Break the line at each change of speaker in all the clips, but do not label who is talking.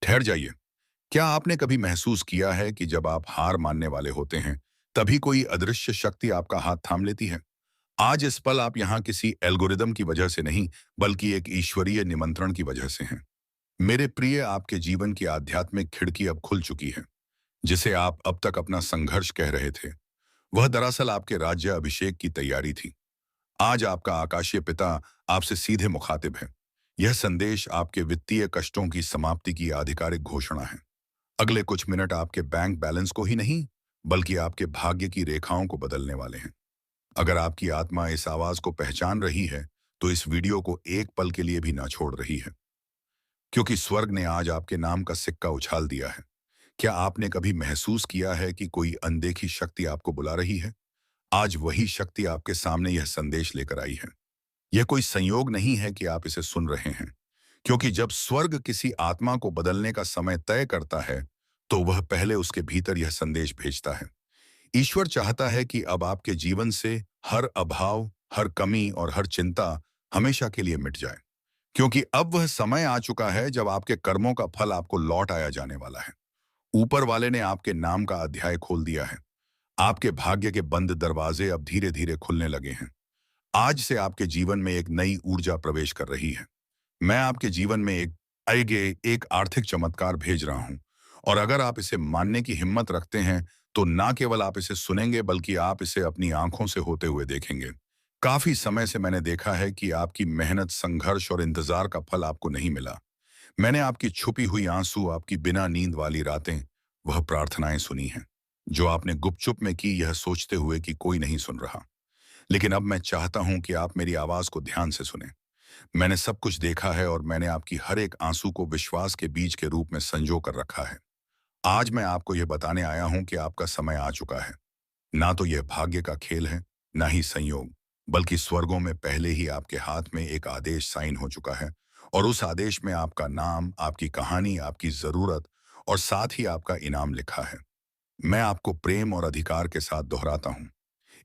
ठहर जाइए। क्या आपने कभी महसूस किया है कि जब आप हार मानने वाले होते हैं, तभी कोई अदृश्य शक्ति आपका हाथ थाम लेती है? आज इस पल आप यहाँ किसी एल्गोरिदम की वजह से नहीं, बल्कि एक ईश्वरीय निमंत्रण की वजह से हैं। मेरे प्रिय, आपके जीवन की आध्यात्मिक खिड़की अब खुल चुकी है। जिसे आप अब तक अपना संघर्ष कह रहे थे, वह दरअसल आपके राज्य अभिषेक की तैयारी थी। आज आपका आकाशीय पिता आपसे सीधे मुखातिब है। यह संदेश आपके वित्तीय कष्टों की समाप्ति की आधिकारिक घोषणा है। अगले कुछ मिनट आपके बैंक बैलेंस को ही नहीं, बल्कि आपके भाग्य की रेखाओं को बदलने वाले हैं। अगर आपकी आत्मा इस आवाज को पहचान रही है, तो इस वीडियो को एक पल के लिए भी ना छोड़ रही है, क्योंकि स्वर्ग ने आज आपके नाम का सिक्का उछाल दिया है। क्या आपने कभी महसूस किया है कि कोई अनदेखी शक्ति आपको बुला रही है? आज वही शक्ति आपके सामने यह संदेश लेकर आई है। यह कोई संयोग नहीं है कि आप इसे सुन रहे हैं, क्योंकि जब स्वर्ग किसी आत्मा को बदलने का समय तय करता है, तो वह पहले उसके भीतर यह संदेश भेजता है। ईश्वर चाहता है कि अब आपके जीवन से हर अभाव, हर कमी और हर चिंता हमेशा के लिए मिट जाए, क्योंकि अब वह समय आ चुका है जब आपके कर्मों का फल आपको लौट आया जाने वाला है। ऊपर वाले ने आपके नाम का अध्याय खोल दिया है। आपके भाग्य के बंद दरवाजे अब धीरे धीरे खुलने लगे हैं। आज से आपके जीवन में एक नई ऊर्जा प्रवेश कर रही है। मैं आपके जीवन में एक आर्थिक चमत्कार भेज रहा हूं। और अगर आप इसे मानने की हिम्मत रखते हैं, तो ना केवल आप इसे सुनेंगे, बल्कि आप इसे अपनी आंखों से होते हुए देखेंगे। काफी समय से मैंने देखा है कि आपकी मेहनत, संघर्ष और इंतजार का फल आपको नहीं मिला। मैंने आपकी छुपी हुई आंसू, आपकी बिना नींद वाली रातें, वह प्रार्थनाएं सुनी हैं, जो आपने गुपचुप में की, यह सोचते हुए कि कोई नहीं सुन रहा। लेकिन अब मैं चाहता हूं कि आप मेरी आवाज को ध्यान से सुनें। मैंने सब कुछ देखा है और मैंने आपकी हर एक आंसू को विश्वास के बीज के रूप में संजो कर रखा है। आज मैं आपको यह बताने आया हूं कि आपका समय आ चुका है। ना तो यह भाग्य का खेल है, ना ही संयोग, बल्कि स्वर्गों में पहले ही आपके हाथ में एक आदेश साइन हो चुका है। और उस आदेश में आपका नाम, आपकी कहानी, आपकी जरूरत और साथ ही आपका इनाम लिखा है। मैं आपको प्रेम और अधिकार के साथ दोहराता हूं,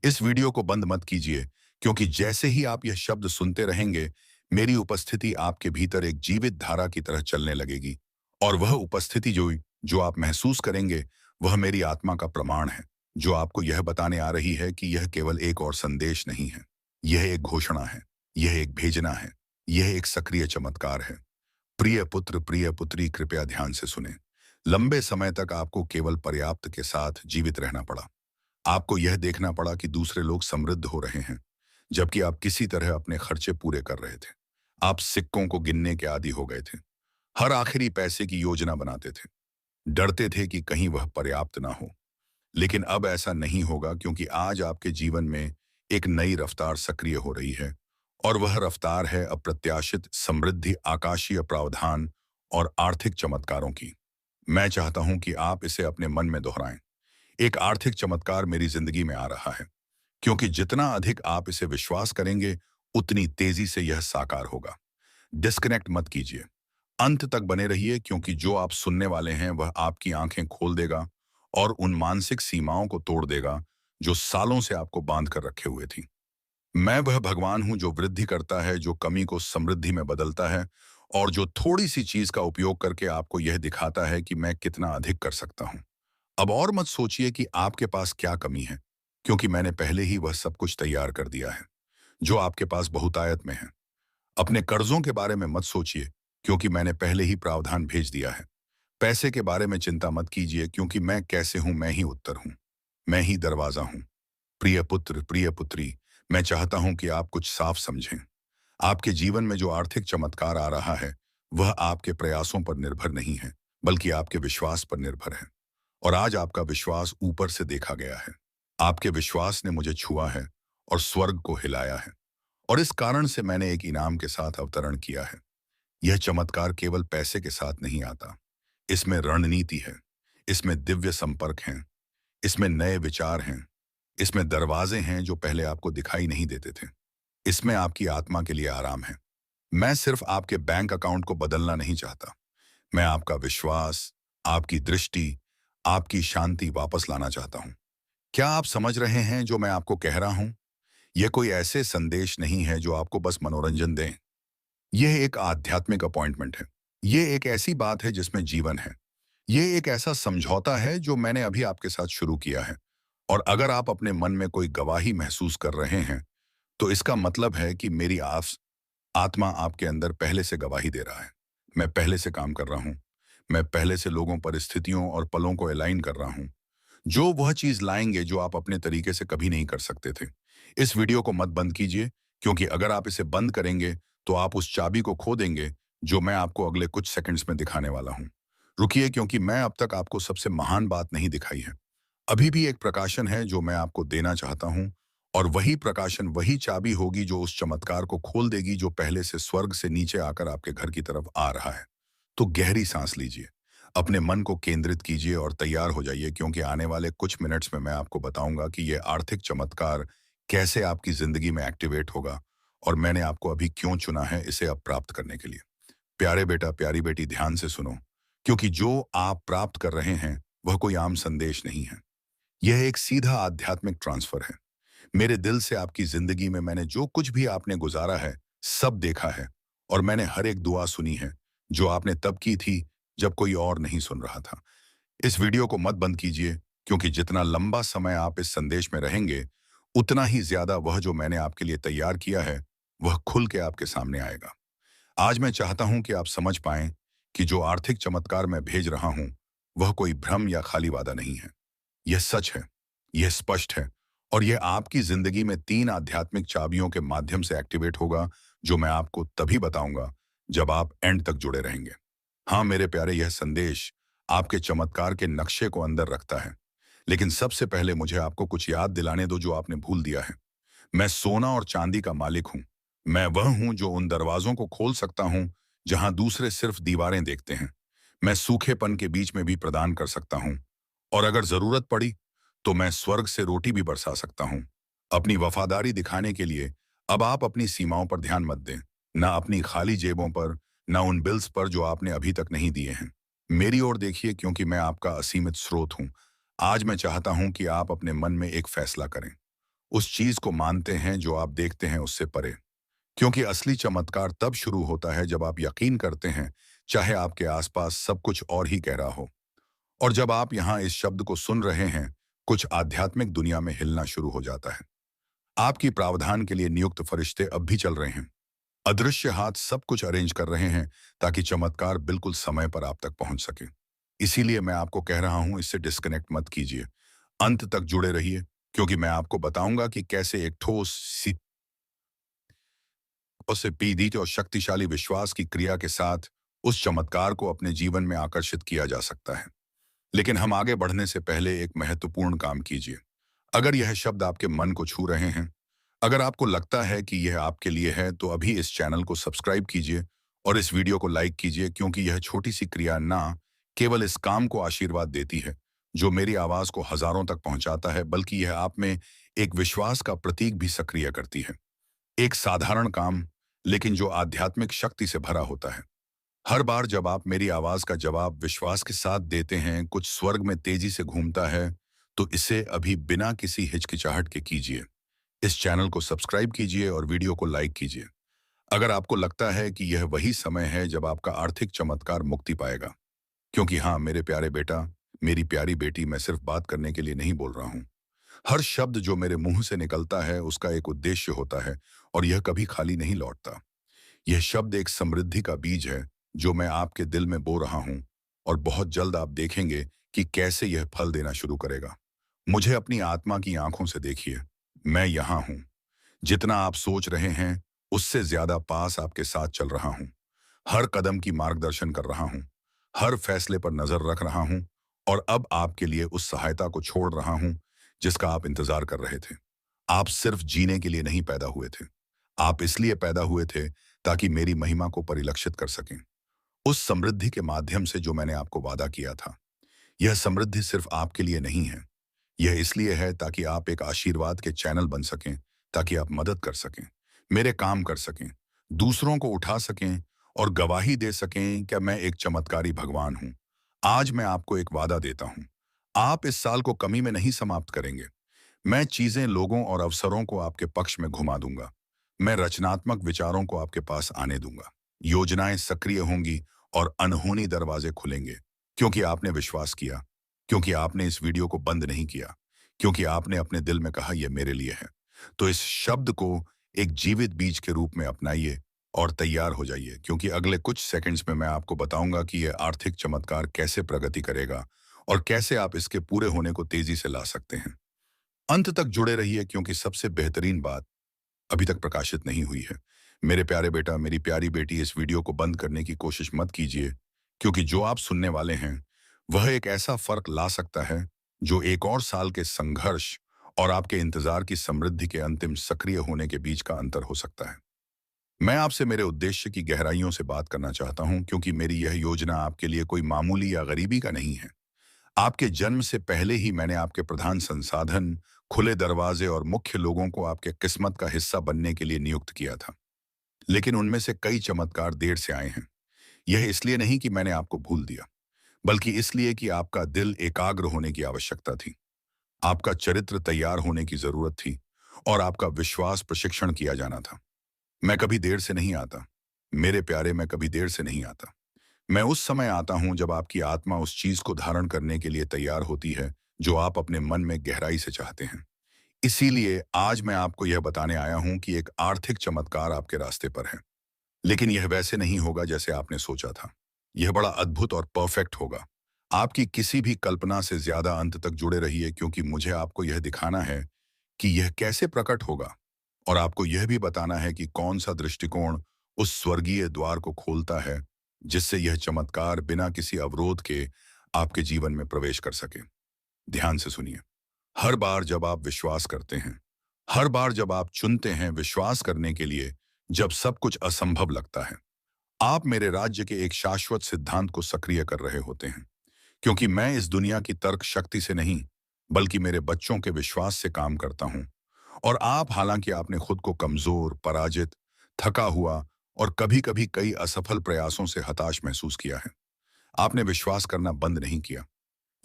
इस वीडियो को बंद मत कीजिए, क्योंकि जैसे ही आप यह शब्द सुनते रहेंगे, मेरी उपस्थिति आपके भीतर एक जीवित धारा की तरह चलने लगेगी। और वह उपस्थिति जो जो आप महसूस करेंगे, वह मेरी आत्मा का प्रमाण है, जो आपको यह बताने आ रही है कि यह केवल एक और संदेश नहीं है। यह एक घोषणा है, यह एक भेजना है, यह एक सक्रिय चमत्कार है। प्रिय पुत्र, प्रिय पुत्री, कृपया ध्यान से सुने। लंबे समय तक आपको केवल पर्याप्त के साथ जीवित रहना पड़ा। आपको यह देखना पड़ा कि दूसरे लोग समृद्ध हो रहे हैं, जबकि आप किसी तरह अपने खर्चे पूरे कर रहे थे। आप सिक्कों को गिनने के आदी हो गए थे, हर आखिरी पैसे की योजना बनाते थे, डरते थे कि कहीं वह पर्याप्त ना हो। लेकिन अब ऐसा नहीं होगा, क्योंकि आज आपके जीवन में एक नई रफ्तार सक्रिय हो रही है। और वह रफ्तार है अप्रत्याशित समृद्धि, आकाशीय प्रावधान और आर्थिक चमत्कारों की। मैं चाहता हूं कि आप इसे अपने मन में दोहराएं। एक आर्थिक चमत्कार मेरी जिंदगी में आ रहा है, क्योंकि जितना अधिक आप इसे विश्वास करेंगे, उतनी तेजी से यह साकार होगा। डिस्कनेक्ट मत कीजिए, अंत तक बने रहिए, क्योंकि जो आप सुनने वाले हैं वह आपकी आंखें खोल देगा और उन मानसिक सीमाओं को तोड़ देगा जो सालों से आपको बांध कर रखे हुए थी। मैं वह भगवान हूं जो वृद्धि करता है, जो कमी को समृद्धि में बदलता है, और जो थोड़ी सी चीज का उपयोग करके आपको यह दिखाता है कि मैं कितना अधिक कर सकता हूं। अब और मत सोचिए कि आपके पास क्या कमी है, क्योंकि मैंने पहले ही वह सब कुछ तैयार कर दिया है जो आपके पास बहुतायत में है। अपने कर्जों के बारे में मत सोचिए, क्योंकि मैंने पहले ही प्रावधान भेज दिया है। पैसे के बारे में चिंता मत कीजिए, क्योंकि मैं कैसे हूं, मैं ही उत्तर हूं, मैं ही दरवाजा हूं। प्रिय पुत्र, प्रिय पुत्री, मैं चाहता हूं कि आप कुछ साफ समझें। आपके जीवन में जो आर्थिक चमत्कार आ रहा है, वह आपके प्रयासों पर निर्भर नहीं है, बल्कि आपके विश्वास पर निर्भर है। और आज आपका विश्वास ऊपर से देखा गया है। आपके विश्वास ने मुझे छुआ है और स्वर्ग को हिलाया है। और इस कारण से मैंने एक इनाम के साथ अवतरण किया है। यह चमत्कार केवल पैसे के साथ नहीं आता। इसमें रणनीति है, इसमें दिव्य संपर्क हैं, इसमें नए विचार हैं, इसमें दरवाजे हैं जो पहले आपको दिखाई नहीं देते थे। इसमें आपकी आत्मा के लिए आराम है। मैं सिर्फ आपके बैंक अकाउंट को बदलना नहीं चाहता, मैं आपका विश्वास, आपकी दृष्टि, आपकी शांति वापस लाना चाहता हूं। क्या आप समझ रहे हैं जो मैं आपको कह रहा हूं? यह कोई ऐसे संदेश नहीं है जो आपको बस मनोरंजन दें। यह एक आध्यात्मिक अपॉइंटमेंट है। ये एक ऐसी बात है जिसमें जीवन है। ये एक ऐसा समझौता है जो मैंने अभी आपके साथ शुरू किया है। और अगर आप अपने मन में कोई गवाही महसूस कर रहे हैं, तो इसका मतलब है कि मेरी आत्मा आपके अंदर पहले से गवाही दे रहा है। मैं पहले से काम कर रहा हूँ। मैं पहले से लोगों, परिस्थितियों और पलों को अलाइन कर रहा हूँ, जो वह चीज लाएंगे जो आप अपने तरीके से कभी नहीं कर सकते थे। इस वीडियो को मत बंद कीजिए, क्योंकि अगर आप इसे बंद करेंगे तो आप उस चाबी को खो देंगे जो मैं आपको अगले कुछ सेकंड्स में दिखाने वाला हूं। रुकिए, क्योंकि मैं अब तक आपको सबसे महान बात नहीं दिखाई है। अभी भी एक प्रकाशन है जो मैं आपको देना चाहता हूं, और वही प्रकाशन, वही चाबी होगी जो उस चमत्कार को खोल देगी जो पहले से स्वर्ग से नीचे आकर आपके घर की तरफ आ रहा है। तो गहरी सांस लीजिए, अपने मन को केंद्रित कीजिए और तैयार हो जाइए, क्योंकि आने वाले कुछ मिनट्स में मैं आपको बताऊंगा कि यह आर्थिक चमत्कार कैसे आपकी जिंदगी में एक्टिवेट होगा, और मैंने आपको अभी क्यों चुना है इसे अब प्राप्त करने के लिए। प्यारे बेटा, प्यारी बेटी, ध्यान से सुनो, क्योंकि जो आप प्राप्त कर रहे हैं वह कोई आम संदेश नहीं है। यह एक सीधा आध्यात्मिक ट्रांसफर है। मेरे दिल से आपकी जिंदगी में मैंने जो कुछ भी आपने गुजारा है, सब देखा है, और मैंने हर एक दुआ सुनी है जो आपने तब की थी जब कोई और नहीं सुन रहा था। इस वीडियो को मत बंद कीजिए, क्योंकि जितना लंबा समय आप इस संदेश में रहेंगे, उतना ही ज्यादा वह जो मैंने आपके लिए तैयार किया है वह खुल के आपके सामने आएगा। आज मैं चाहता हूं कि आप समझ पाएं कि जो आर्थिक चमत्कार मैं भेज रहा हूं वह कोई भ्रम या खाली वादा नहीं है। यह सच है, यह स्पष्ट है, और यह आपकी जिंदगी में 3 आध्यात्मिक चाबियों के माध्यम से एक्टिवेट होगा, जो मैं आपको तभी बताऊंगा जब आप एंड तक जुड़े रहेंगे। हाँ मेरे प्यारे, यह संदेश आपके चमत्कार के नक्शे को अंदर रखता है। लेकिन सबसे पहले मुझे आपको कुछ याद दिलाने दो जो आपने भूल दिया है। मैं सोना और चांदी का मालिक हूं। मैं वह हूं जो उन दरवाजों को खोल सकता हूं जहां दूसरे सिर्फ दीवारें देखते हैं। मैं सूखेपन के बीच में भी प्रदान कर सकता हूं, और अगर जरूरत पड़ी तो मैं स्वर्ग से रोटी भी बरसा सकता हूं। अपनी वफादारी दिखाने के लिए अब आप अपनी सीमाओं पर ध्यान मत दें, ना अपनी खाली जेबों पर, ना उन बिल्स पर जो आपने अभी तक नहीं दिए हैं। मेरी ओर देखिए, क्योंकि मैं आपका असीमित स्रोत हूं। आज मैं चाहता हूं कि आप अपने मन में एक फैसला करें। उस चीज को मानते हैं जो आप देखते हैं उससे परे, क्योंकि असली चमत्कार तब शुरू होता है जब आप यकीन करते हैं, चाहे आपके आसपास सब कुछ और ही कह रहा हो। और जब आप यहाँ इस शब्द को सुन रहे हैं, कुछ आध्यात्मिक दुनिया में हिलना शुरू हो जाता है। आपकी प्रावधान के लिए नियुक्त फरिश्ते अब भी चल रहे हैं। अदृश्य हाथ सब कुछ अरेंज कर रहे हैं ताकि चमत्कार बिल्कुल समय पर आप तक पहुंच सके। इसीलिए मैं आपको कह रहा हूं, इससे डिस्कनेक्ट मत कीजिए। अंत तक जुड़े रहिए, क्योंकि मैं आपको बताऊंगा कि कैसे एक ठोस सी उससे पीड़ित और शक्तिशाली विश्वास की क्रिया के साथ उस चमत्कार को अपने जीवन में आकर्षित किया जा सकता है। लेकिन हम आगे बढ़ने से पहले एक महत्वपूर्ण काम कीजिए। अगर यह शब्द आपके मन को छू रहे हैं, अगर आपको लगता है कि यह आपके लिए है, तो अभी इस चैनल को सब्सक्राइब कीजिए और इस वीडियो को लाइक कीजिए, क्योंकि यह छोटी सी क्रिया ना केवल इस काम को आशीर्वाद देती है जो मेरी आवाज को हजारों तक पहुंचाता है, बल्कि यह आप में एक विश्वास का प्रतीक भी सक्रिय करती है। एक साधारण काम, लेकिन जो आध्यात्मिक शक्ति से भरा होता है। हर बार जब आप मेरी आवाज का जवाब विश्वास के साथ देते हैं, कुछ स्वर्ग में तेजी से घूमता है। तो इसे अभी बिना किसी हिचकिचाहट के कीजिए। इस चैनल को सब्सक्राइब कीजिए और वीडियो को लाइक कीजिए। अगर आपको लगता है कि यह वही समय है जब आपका आर्थिक चमत्कार मुक्ति पाएगा। क्योंकि हाँ मेरे प्यारे बेटा, मेरी प्यारी बेटी, मैं सिर्फ बात करने के लिए नहीं बोल रहा हूँ। हर शब्द जो मेरे मुंह से निकलता है उसका एक उद्देश्य होता है, और यह कभी खाली नहीं लौटता। यह शब्द एक समृद्धि का बीज है जो मैं आपके दिल में बो रहा हूं, और बहुत जल्द आप देखेंगे कि कैसे यह फल देना शुरू करेगा। मुझे अपनी आत्मा की आंखों से देखिए। मैं यहां हूं। जितना आप सोच रहे हैं उससे ज्यादा पास आपके साथ चल रहा हूं। हर कदम की मार्गदर्शन कर रहा हूं। हर फैसले पर नजर रख रहा हूं, और अब आपके लिए उस सहायता को छोड़ रहा हूं जिसका आप इंतजार कर रहे थे। आप सिर्फ जीने के लिए नहीं पैदा हुए थे। आप इसलिए पैदा हुए थे ताकि मेरी महिमा को परिलक्षित कर सकें। उस समृद्धि के माध्यम से जो मैंने आपको वादा किया था। यह समृद्धि सिर्फ आपके लिए नहीं है। यह इसलिए है ताकि आप एक आशीर्वाद के चैनल बन सकें, ताकि आप मदद कर सकें, मेरे काम कर सकें, दूसरों को उठा सकें, और गवाही दे सकें कि मैं एक चमत्कारी भगवान हूं। आज मैं आपको एक वादा देता हूं। आप इस साल को कमी में नहीं समाप्त करेंगे। मैं चीजें, लोगों और अवसरों को आपके पक्ष में घुमा दूंगा। मैं रचनात्मक विचारों को आपके पास आने दूंगा। योजनाएं सक्रिय होंगी, और अनहोनी दरवाजे खुलेंगे, क्योंकि आपने विश्वास किया, क्योंकि आपने इस वीडियो को बंद नहीं किया, क्योंकि आपने अपने दिल में कहा यह मेरे लिए है। तो इस शब्द को एक जीवित बीज के रूप में अपनाइए और तैयार हो जाइए, क्योंकि अगले कुछ सेकंड्स में मैं आपको बताऊंगा कि यह आर्थिक चमत्कार कैसे प्रगति करेगा और कैसे आप इसके पूरे होने को तेजी से ला सकते हैं। अंत तक जुड़े रहिए, क्योंकि सबसे बेहतरीन बात अभी तक प्रकाशित नहीं हुई है। मेरे प्यारे बेटा, मेरी प्यारी बेटी, इस वीडियो को बंद करने की कोशिश मत कीजिए, क्योंकि जो आप सुनने वाले हैं वह एक ऐसा फर्क ला सकता है जो एक और साल के संघर्ष और आपके इंतजार की समृद्धि के अंतिम सक्रिय होने के बीच का अंतर हो सकता है। मैं आपसे मेरे उद्देश्य की गहराइयों से बात करना चाहता हूं, क्योंकि मेरी यह योजना आपके लिए कोई मामूली या गरीबी का नहीं है। आपके जन्म से पहले ही मैंने आपके प्रधान संसाधन, खुले दरवाजे और मुख्य लोगों को आपके किस्मत का हिस्सा बनने के लिए नियुक्त किया था। लेकिन उनमें से कई चमत्कार देर से आए हैं। यह इसलिए नहीं कि मैंने आपको भूल दिया, बल्कि इसलिए कि आपका दिल एकाग्र होने की आवश्यकता थी, आपका चरित्र तैयार होने की जरूरत थी और आपका विश्वास प्रशिक्षण किया जाना था। मैं कभी देर से नहीं आता, मेरे प्यारे, मैं कभी देर से नहीं आता। मैं उस समय आता हूं जब आपकी आत्मा उस चीज को धारण करने के लिए तैयार होती है जो आप अपने मन में गहराई से चाहते हैं। इसीलिए आज मैं आपको यह बताने आया हूं कि एक आर्थिक चमत्कार आपके रास्ते पर है। लेकिन यह वैसे नहीं होगा जैसे आपने सोचा था। यह बड़ा अद्भुत और परफेक्ट होगा। आपकी किसी भी कल्पना से ज्यादा अंत तक जुड़े रहिए, क्योंकि मुझे आपको यह दिखाना है कि यह कैसे प्रकट होगा, और आपको यह भी बताना है कि कौन सा दृष्टिकोण उस स्वर्गीय द्वार को खोलता है जिससे यह चमत्कार बिना किसी अवरोध के आपके जीवन में प्रवेश कर सके। ध्यान से सुनिए। हर बार जब आप विश्वास करते हैं, हर बार जब आप चुनते हैं विश्वास करने के लिए, जब सब कुछ असंभव लगता है, आप मेरे राज्य के एक शाश्वत सिद्धांत को सक्रिय कर रहे होते हैं। क्योंकि मैं इस दुनिया की तर्क शक्ति से नहीं, बल्कि मेरे बच्चों के विश्वास से काम करता हूं। और आप, हालांकि आपने खुद को कमजोर, पराजित, थका हुआ और कभी-कभी कई असफल प्रयासों से हताश महसूस किया है, आपने विश्वास करना बंद नहीं किया।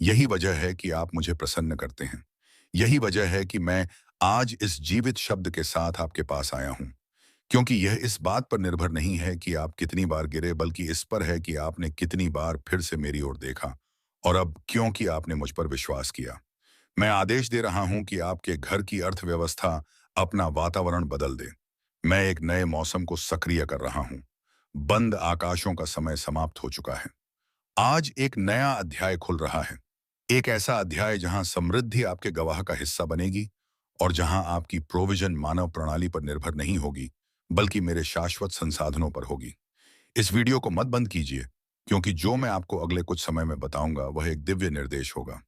यही वजह है कि आप मुझे प्रसन्न करते हैं। यही वजह है कि मैं आज इस जीवित शब्द के साथ आपके पास आया हूं, क्योंकि यह इस बात पर निर्भर नहीं है कि आप कितनी बार गिरे, बल्कि इस पर है कि आपने कितनी बार फिर से मेरी ओर देखा, और अब क्योंकि आपने मुझ पर विश्वास किया। मैं आदेश दे रहा हूं कि आपके घर की अर्थव्यवस्था अपना वातावरण बदल दे। मैं एक नए मौसम को सक्रिय कर रहा हूं। बंद आकाशों का समय समाप्त हो चुका है। आज एक नया अध्याय खुल रहा है। एक ऐसा अध्याय जहां समृद्धि आपके गवाह का हिस्सा बनेगी, और जहां आपकी प्रोविजन मानव प्रणाली पर निर्भर नहीं होगी, बल्कि मेरे शाश्वत संसाधनों पर होगी। इस वीडियो को मत बंद कीजिए, क्योंकि जो मैं आपको अगले कुछ समय में बताऊंगा वह एक दिव्य निर्देश होगा।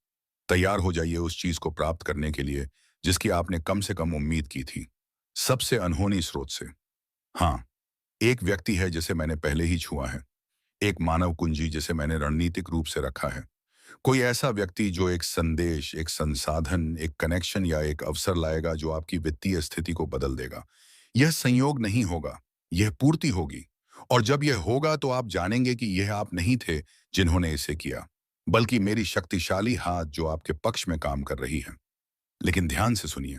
तैयार हो जाइए उस चीज को प्राप्त करने के लिए जिसकी आपने कम से कम उम्मीद की थी, सबसे अनहोनी स्रोत से। हाँ, एक व्यक्ति है जिसे मैंने पहले ही छुआ है, एक मानव कुंजी जिसे मैंने रणनीतिक रूप से रखा है। कोई ऐसा व्यक्ति जो एक संदेश, एक संसाधन, एक कनेक्शन या एक अवसर लाएगा जो आपकी वित्तीय स्थिति को बदल देगा। यह संयोग नहीं होगा, यह पूर्ति होगी। और जब यह होगा तो आप जानेंगे कि यह आप नहीं थे जिन्होंने इसे किया, बल्कि मेरी शक्तिशाली हाथ जो आपके पक्ष में काम कर रही है। लेकिन ध्यान से सुनिए।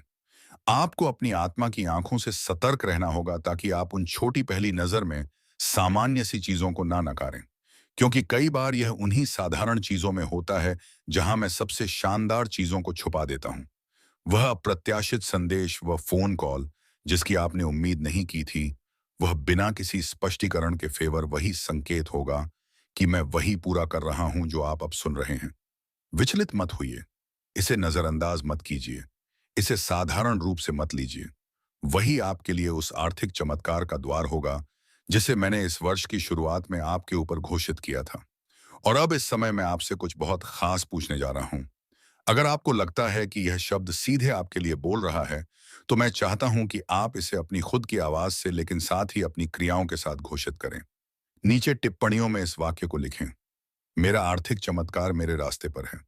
आपको अपनी आत्मा की आंखों से सतर्क रहना होगा, ताकि आप उन छोटी पहली नजर में सामान्य सी चीजों को ना नकारें। क्योंकि कई बार यह उन्हीं साधारण चीजों में होता है जहां मैं सबसे शानदार चीजों को छुपा देता हूं। वह अप्रत्याशित संदेश, वह फोन कॉल जिसकी आपने उम्मीद नहीं की थी, वह बिना किसी स्पष्टीकरण के फेवर वही संकेत होगा कि मैं वही पूरा कर रहा हूं जो आप अब सुन रहे हैं। विचलित मत होइए, इसे नजरअंदाज मत कीजिए, इसे साधारण रूप से मत लीजिए। वही आपके लिए उस आर्थिक चमत्कार का द्वार होगा जिसे मैंने इस वर्ष की शुरुआत में आपके ऊपर घोषित किया था। और अब इस समय मैं आपसे कुछ बहुत खास पूछने जा रहा हूं। अगर आपको लगता है कि यह शब्द सीधे आपके लिए बोल रहा है, तो मैं चाहता हूं कि आप इसे अपनी खुद की आवाज से, लेकिन साथ ही अपनी क्रियाओं के साथ घोषित करें। नीचे टिप्पणियों में इस वाक्य को लिखें, मेरा आर्थिक चमत्कार मेरे रास्ते पर है।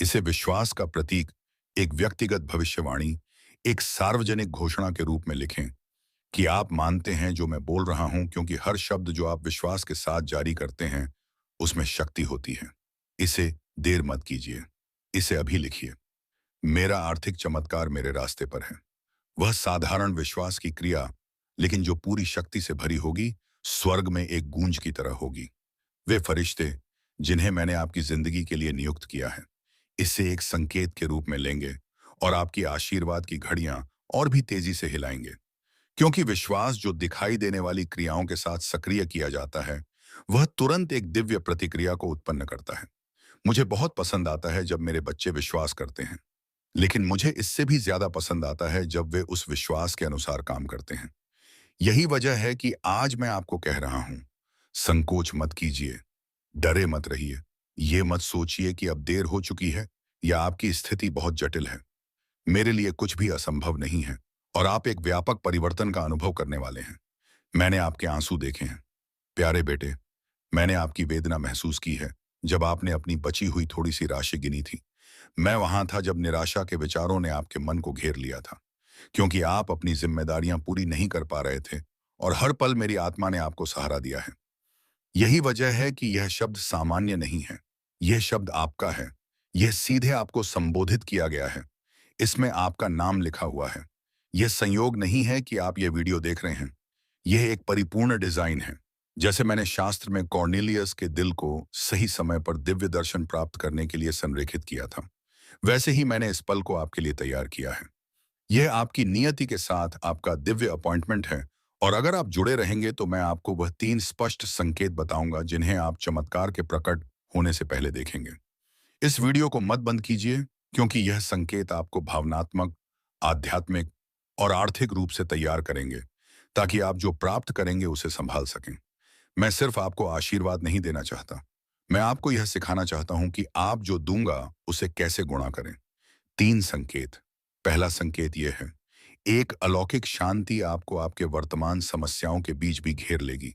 इसे विश्वास का प्रतीक, एक व्यक्तिगत भविष्यवाणी, एक सार्वजनिक घोषणा के रूप में लिखें कि आप मानते हैं जो मैं बोल रहा हूं, क्योंकि हर शब्द जो आप विश्वास के साथ जारी करते हैं उसमें शक्ति होती है। इसे देर मत कीजिए, इसे अभी लिखिए। मेरा आर्थिक चमत्कार मेरे रास्ते पर है। वह साधारण विश्वास की क्रिया, लेकिन जो पूरी शक्ति से भरी होगी, स्वर्ग में एक गूंज की तरह होगी। वे फरिश्ते जिन्हें मैंने आपकी जिंदगी के लिए नियुक्त किया है, इसे एक संकेत के रूप में लेंगे और आपकी आशीर्वाद की घड़ियां और भी तेजी से हिलाएंगे। क्योंकि विश्वास जो दिखाई देने वाली क्रियाओं के साथ सक्रिय किया जाता है, वह तुरंत एक दिव्य प्रतिक्रिया को उत्पन्न करता है। मुझे बहुत पसंद आता है जब मेरे बच्चे विश्वास करते हैं, लेकिन मुझे इससे भी ज्यादा पसंद आता है जब वे उस विश्वास के अनुसार काम करते हैं। यही वजह है कि आज मैं आपको कह रहा हूं, संकोच मत कीजिए, डरे मत रहिए। ये मत सोचिए कि अब देर हो चुकी है या आपकी स्थिति बहुत जटिल है। मेरे लिए कुछ भी असंभव नहीं है और आप एक व्यापक परिवर्तन का अनुभव करने वाले हैं। मैंने आपके आंसू देखे हैं, प्यारे बेटे। मैंने आपकी वेदना महसूस की है जब आपने अपनी बची हुई थोड़ी सी राशि गिनी थी। मैं वहां था जब निराशा के विचारों ने आपके मन को घेर लिया था, क्योंकि आप अपनी जिम्मेदारियां पूरी नहीं कर पा रहे थे और हर पल मेरी आत्मा ने आपको सहारा दिया है। यही वजह है कि यह शब्द सामान्य नहीं है। यह शब्द आपका है। यह सीधे आपको संबोधित किया गया है। इसमें आपका नाम लिखा हुआ है। यह संयोग नहीं है कि आप यह वीडियो देख रहे हैं। यह एक परिपूर्ण डिजाइन है। जैसे मैंने शास्त्र में कॉर्नेलियस के दिल को सही समय पर दिव्य दर्शन प्राप्त करने के लिए संरेखित किया था, वैसे ही मैंने इस पल को आपके लिए तैयार किया है। यह आपकी नियति के साथ आपका दिव्य अपॉइंटमेंट है। और अगर आप जुड़े रहेंगे तो मैं आपको वह 3 स्पष्ट संकेत बताऊंगा जिन्हें आप चमत्कार के प्रकट होने से पहले देखेंगे। इस वीडियो को मत बंद कीजिए, क्योंकि यह संकेत आपको भावनात्मक, आध्यात्मिक और आर्थिक रूप से तैयार करेंगे, ताकि आप जो प्राप्त करेंगे उसे संभाल सकें। मैं सिर्फ आपको आशीर्वाद नहीं देना चाहता, मैं आपको यह सिखाना चाहता हूं कि आप जो दूंगा उसे कैसे गुणा करें। 3 संकेत। पहला संकेत यह है, एक अलौकिक शांति आपको आपके वर्तमान समस्याओं के बीच भी घेर लेगी।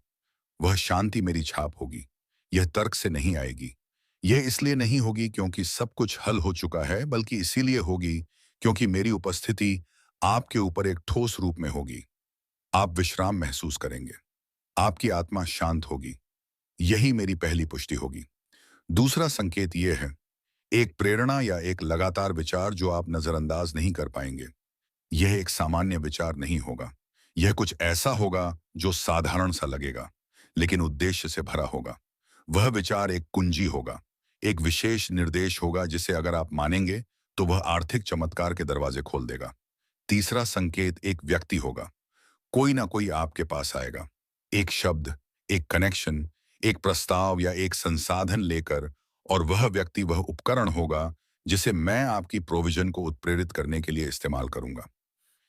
वह शांति मेरी छाप होगी। यह तर्क से नहीं आएगी। यह इसलिए नहीं होगी क्योंकि सब कुछ हल हो चुका है, बल्कि इसीलिए होगी क्योंकि मेरी उपस्थिति आपके ऊपर एक ठोस रूप में होगी। आप विश्राम महसूस करेंगे। आपकी आत्मा शांत होगी। यही मेरी पहली पुष्टि होगी। दूसरा संकेत यह है, एक प्रेरणा या एक लगातार विचार जो आप नजरअंदाज नहीं कर पाएंगे। यह एक सामान्य विचार नहीं होगा। यह कुछ ऐसा होगा जो साधारण सा लगेगा, लेकिन उद्देश्य से भरा होगा। वह विचार एक कुंजी होगा, एक विशेष निर्देश होगा जिसे अगर आप मानेंगे तो वह आर्थिक चमत्कार के दरवाजे खोल देगा। तीसरा संकेत एक व्यक्ति होगा। कोई ना कोई आपके पास आएगा, एक शब्द, एक कनेक्शन, एक प्रस्ताव या एक संसाधन लेकर, और वह व्यक्ति वह उपकरण होगा जिसे मैं आपकी प्रोविजन को उत्प्रेरित करने के लिए इस्तेमाल करूंगा।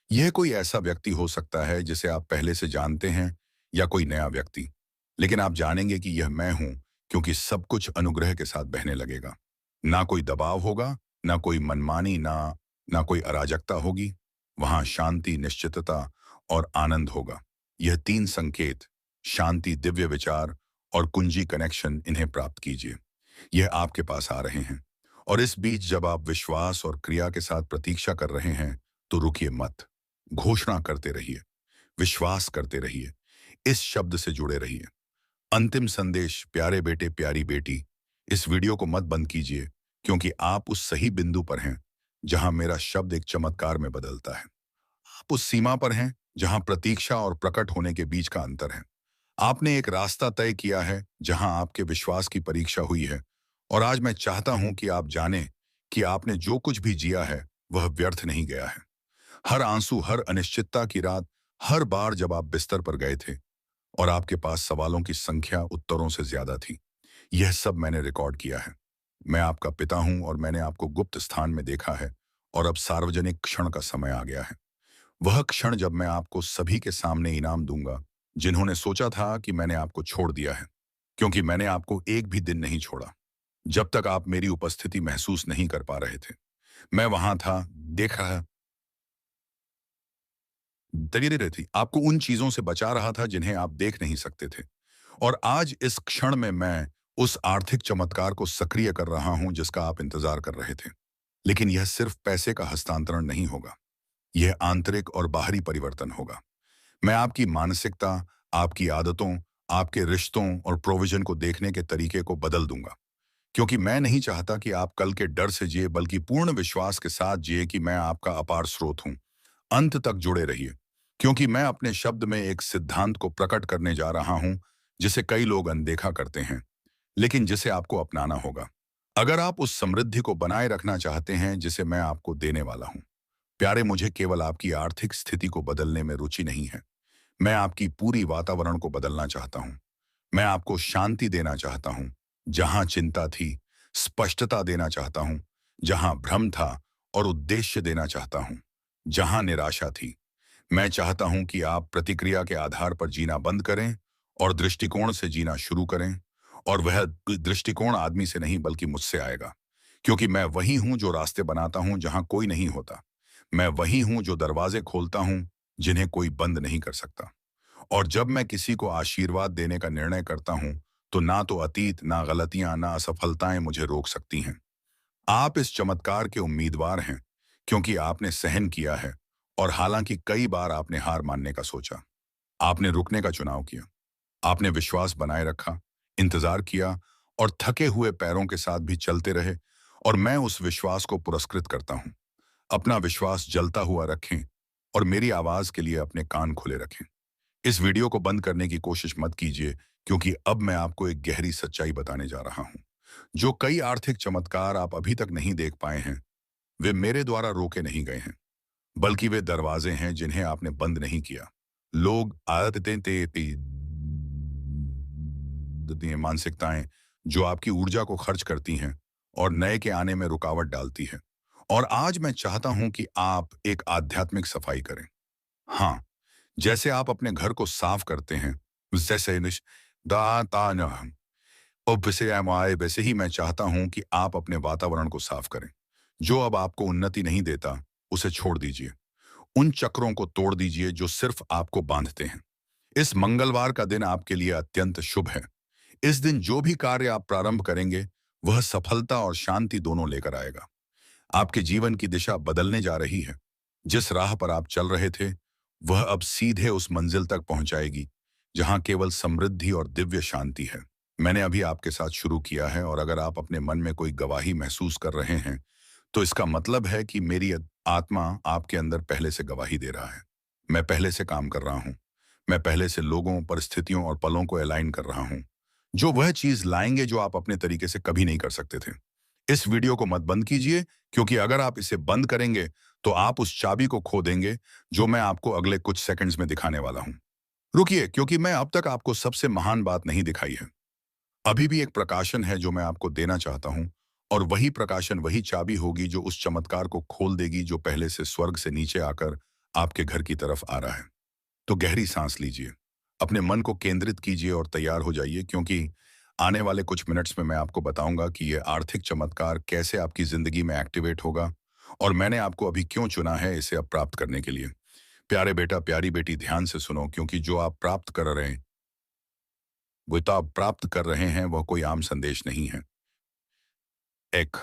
यह कोई ऐसा व्यक्ति हो सकता है जिसे आप पहले से जानते हैं, या कोई नया व्यक्ति, लेकिन आप जानेंगे कि यह मैं हूं, क्योंकि सब कुछ अनुग्रह के साथ बहने लगेगा। ना कोई दबाव होगा, ना कोई मनमानी, ना ना कोई अराजकता होगी। वहां शांति, निश्चितता और आनंद होगा। यह 3 संकेत, शांति, दिव्य विचार और कुंजी कनेक्शन, इन्हें प्राप्त कीजिए। यह आपके पास आ रहे हैं। और इस बीच जब आप विश्वास और क्रिया के साथ प्रतीक्षा कर रहे हैं, तो रुकिए मत। घोषणा करते रहिए, विश्वास करते रहिए, इस शब्द से जुड़े रहिए। अंतिम संदेश, प्यारे बेटे, प्यारी बेटी, इस वीडियो को मत बंद कीजिए, क्योंकि आप उस सही बिंदु पर हैं जहां मेरा शब्द एक चमत्कार में बदलता है। आप उस सीमा पर हैं जहां प्रतीक्षा और प्रकट होने के बीच का अंतर है। आपने एक रास्ता तय किया है जहां आपके विश्वास की परीक्षा हुई है, और आज मैं चाहता हूं कि आप जानें कि आपने जो कुछ भी जिया है वह व्यर्थ नहीं गया है। हर आंसू, हर अनिश्चितता की रात, हर बार जब आप बिस्तर पर गए थे और आपके पास सवालों की संख्या उत्तरों से ज्यादा थी, यह सब मैंने रिकॉर्ड किया है। मैं आपका पिता हूं और मैंने आपको गुप्त स्थान में देखा है, और अब सार्वजनिक क्षण का समय आ गया है। वह क्षण जब मैं आपको सभी के सामने इनाम दूंगा जिन्होंने सोचा था कि मैंने आपको छोड़ दिया है, क्योंकि मैंने आपको एक भी दिन नहीं छोड़ा। जब तक आप मेरी उपस्थिति महसूस नहीं कर पा रहे थे, मैं वहां था, देख रहा दे रही थी, आपको उन चीजों से बचा रहा था जिन्हें आप देख नहीं सकते थे। और आज इस क्षण में मैं उस आर्थिक चमत्कार को सक्रिय कर रहा हूं जिसका आप इंतजार कर रहे थे। लेकिन यह सिर्फ पैसे का हस्तांतरण नहीं होगा, यह आंतरिक और बाहरी परिवर्तन होगा। मैं आपकी मानसिकता, आपकी आदतों, आपके रिश्तों और प्रोविजन को देखने के तरीके को बदल दूंगा, क्योंकि मैं नहीं चाहता कि आप कल के डर से जिए, बल्कि पूर्ण विश्वास के साथ जिए कि मैं आपका अपार स्रोत हूं। अंत तक जुड़े रहिए, क्योंकि मैं अपने शब्द में एक सिद्धांत को प्रकट करने जा रहा हूं जिसे कई लोग अनदेखा करते हैं, लेकिन जिसे आपको अपनाना होगा। अगर आप उस समृद्धि को बनाए रखना चाहते हैं जिसे मैं आपको देने वाला हूं। प्यारे, मुझे केवल आपकी आर्थिक स्थिति को बदलने में रुचि नहीं है। मैं आपकी पूरी वातावरण को बदलना चाहता हूं। मैं आपको शांति देना चाहता हूं, जहां चिंता थी, स्पष्टता देना चाहता हूं, जहां भ्रम था, और उद्देश्य देना चाहता हूं, जहां निराशा थी। मैं चाहता हूं कि आप प्रतिक्रिया के आधार पर जीना बंद करें और दृष्टिकोण से जीना शुरू करें। और वह दृष्टिकोण आदमी से नहीं बल्कि मुझसे आएगा, क्योंकि मैं वही हूं जो रास्ते बनाता हूं जहां कोई नहीं होता। मैं वही हूं जो दरवाजे खोलता हूं जिन्हें कोई बंद नहीं कर सकता। और जब मैं किसी को आशीर्वाद देने का निर्णय करता हूं, तो ना तो अतीत, ना गलतियां, ना असफलताएं मुझे रोक सकती हैं। आप इस चमत्कार के उम्मीदवार हैं, क्योंकि आपने सहन किया है। और हालांकि कई बार आपने हार मानने का सोचा, आपने रुकने का चुनाव किया, आपने विश्वास बनाए रखा, इंतजार किया, और थके हुए पैरों के साथ भी चलते रहे। और मैं उस विश्वास को पुरस्कृत करता हूं। अपना विश्वास जलता हुआ रखें और मेरी आवाज के लिए अपने कान खुले रखें। इस वीडियो को बंद करने की कोशिश मत कीजिए, क्योंकि अब मैं आपको एक गहरी सच्चाई बताने जा रहा हूं। जो कई आर्थिक चमत्कार आप अभी तक नहीं देख पाए हैं, वे मेरे द्वारा रोके नहीं गए हैं, बल्कि वे दरवाजे हैं जिन्हें आपने बंद नहीं किया। लोग, आदतें, मानसिकताएं जो आपकी ऊर्जा को खर्च करती हैं और नए के आने में रुकावट डालती है। और आज मैं चाहता हूं कि आप एक आध्यात्मिक सफाई करें। हाँ, जैसे आप अपने घर को साफ करते हैं, जैसे और वैसे ही मैं चाहता हूं कि आप अपने वातावरण को साफ करें। जो अब आपको उन्नति नहीं देता, उसे छोड़ दीजिए। उन चक्रों को तोड़ दीजिए जो सिर्फ आपको बांधते हैं। इस मंगलवार का दिन आपके लिए अत्यंत शुभ है। इस दिन जो भी कार्य आप प्रारंभ करेंगे, वह सफलता और शांति दोनों लेकर आएगा। आपके जीवन की दिशा बदलने जा रही है। जिस राह पर आप चल रहे थे, वह अब सीधे उस मंजिल तक पहुंचाएगी जहां केवल समृद्धि और दिव्य शांति है। मैंने अभी आपके साथ शुरू किया है, और अगर आप अपने मन में कोई गवाही महसूस कर रहे हैं, तो इसका मतलब है कि मेरी आत्मा आपके अंदर पहले से गवाही दे रहा है। मैं पहले से काम कर रहा हूं। मैं पहले से लोगों, परिस्थितियों और पलों को अलाइन कर रहा हूं, जो वह चीज लाएंगे जो आप अपने तरीके से कभी नहीं कर सकते थे। इस वीडियो को मत बंद कीजिए, क्योंकि अगर आप इसे बंद करेंगे, तो आप उस चाबी को खो देंगे जो मैं आपको अगले कुछ सेकंड्स में दिखाने वाला हूं। रुकिए, क्योंकि मैं अब तक आपको सबसे महान बात नहीं दिखाई है। अभी भी एक प्रकाशन है जो मैं आपको देना चाहता हूं, और वही प्रकाशन, वही चाबी होगी जो उस चमत्कार को खोल देगी जो पहले से स्वर्ग से नीचे आकर आपके घर की तरफ आ रहा है। तो गहरी सांस लीजिए, अपने मन को केंद्रित कीजिए और तैयार हो जाइए, क्योंकि आने वाले कुछ मिनट्स में मैं आपको बताऊंगा कि यह आर्थिक चमत्कार कैसे आपकी जिंदगी में एक्टिवेट होगा, और मैंने आपको अभी क्यों चुना है इसे अब प्राप्त करने के लिए। प्यारे बेटा, प्यारी बेटी, ध्यान से सुनो, क्योंकि जो आप प्राप्त कर रहे हैं, वो तो आप प्राप्त कर रहे हैं, वह कोई आम संदेश नहीं है। एक